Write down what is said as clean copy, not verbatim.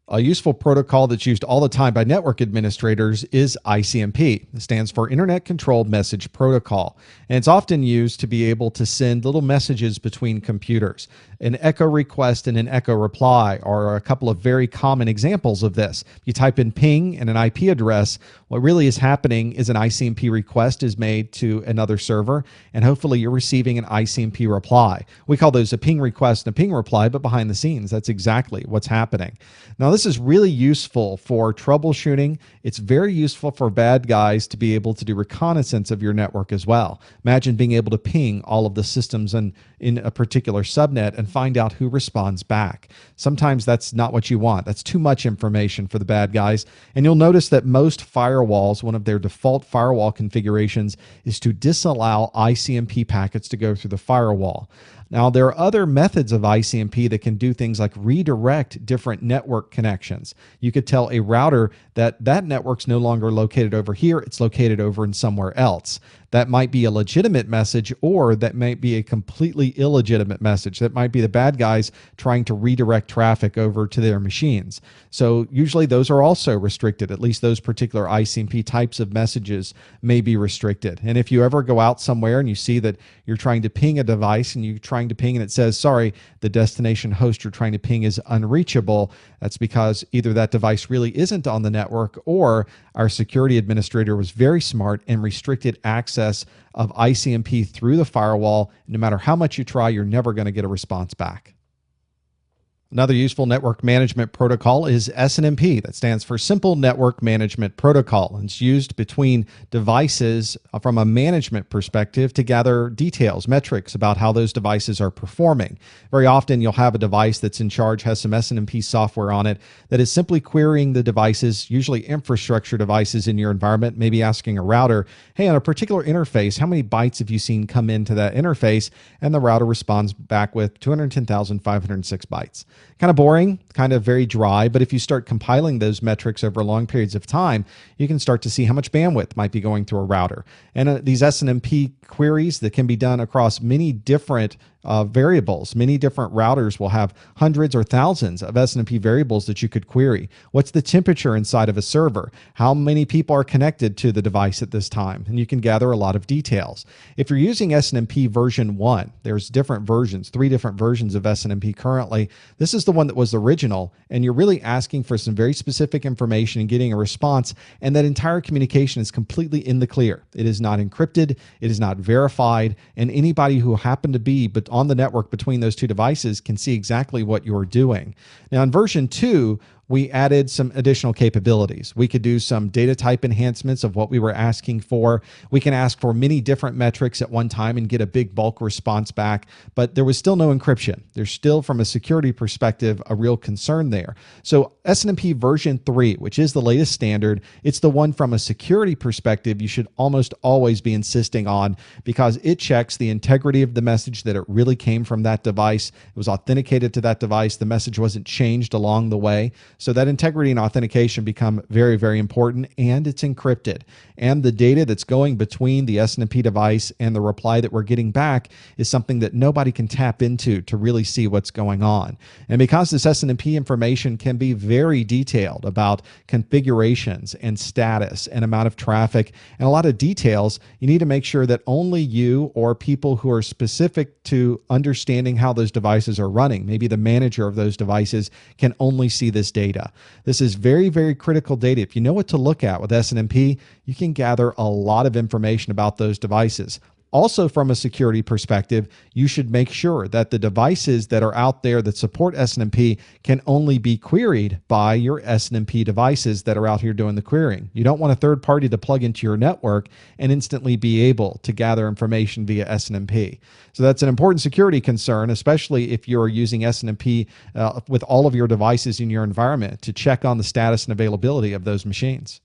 A useful protocol that's used all the time by network administrators is ICMP. It stands for Internet Controlled Message Protocol, and it's often used to be able to send little messages between computers. An echo request and an echo reply are a couple of very common examples of this. You type in ping and an IP address, what really is happening is an ICMP request is made to another server, and hopefully you're receiving an ICMP reply. We call those a ping request and a ping reply, but behind the scenes, that's exactly what's happening. Now, this is really useful for troubleshooting. It's very useful for bad guys to be able to do reconnaissance of your network as well. Imagine being able to ping all of the systems in a particular subnet and find out who responds back. Sometimes that's not what you want. That's too much information for the bad guys. And you'll notice that most firewalls, one of their default firewall configurations is to disallow ICMP packets to go through the firewall. Now, there are other methods of ICMP that can do things like redirect different network connections. You could tell a router that that network's no longer located over here, it's located over in somewhere else. That might be a legitimate message, or that might be a completely illegitimate message. That might be the bad guys trying to redirect traffic over to their machines. So usually those are also restricted. At least those particular ICMP types of messages may be restricted. And if you ever go out somewhere and you see that you're trying to ping a device and you're trying to ping and it says, sorry, the destination host you're trying to ping is unreachable, that's because either that device really isn't on the network, or our security administrator was very smart and restricted access of ICMP through the firewall. No matter how much you try, you're never going to get a response back. Another useful network management protocol is SNMP. That stands for Simple Network Management Protocol. It's used between devices from a management perspective to gather details, metrics about how those devices are performing. Very often you'll have a device that's in charge, has some SNMP software on it that is simply querying the devices, usually infrastructure devices in your environment, maybe asking a router, hey, on a particular interface, how many bytes have you seen come into that interface? And the router responds back with 210,506 bytes. Kind of boring, kind of very dry, but if you start compiling those metrics over long periods of time, you can start to see how much bandwidth might be going through a router. And these SNMP queries that can be done across many different variables. Many different routers will have hundreds or thousands of SNMP variables that you could query. What's the temperature inside of a server? How many people are connected to the device at this time? And you can gather a lot of details. If you're using SNMP version 1, there's different versions, 3 different versions of SNMP currently. This is the one that was original, and you're really asking for some very specific information and getting a response, and that entire communication is completely in the clear. It is not encrypted, it is not verified, and anybody who happened to be on the network between those two devices can see exactly what you're doing. Now, in version 2, we added some additional capabilities. We could do some data type enhancements of what we were asking for. We can ask for many different metrics at one time and get a big bulk response back, but there was still no encryption. There's still, from a security perspective, a real concern there. So SNMP version 3, which is the latest standard, it's the one from a security perspective you should almost always be insisting on, because it checks the integrity of the message, that it really came from that device. It was authenticated to that device. The message wasn't changed along the way. So that integrity and authentication become very, very important, and it's encrypted. And the data that's going between the SNMP device and the reply that we're getting back is something that nobody can tap into to really see what's going on. And because this SNMP information can be very detailed about configurations and status and amount of traffic and a lot of details, you need to make sure that only you or people who are specific to understanding how those devices are running, maybe the manager of those devices, can only see this data. This is very, very critical data. If you know what to look at with SNMP, you can gather a lot of information about those devices. Also, from a security perspective, you should make sure that the devices that are out there that support SNMP can only be queried by your SNMP devices that are out here doing the querying. You don't want a third party to plug into your network and instantly be able to gather information via SNMP. So that's an important security concern, especially if you're using SNMP with all of your devices in your environment, to check on the status and availability of those machines.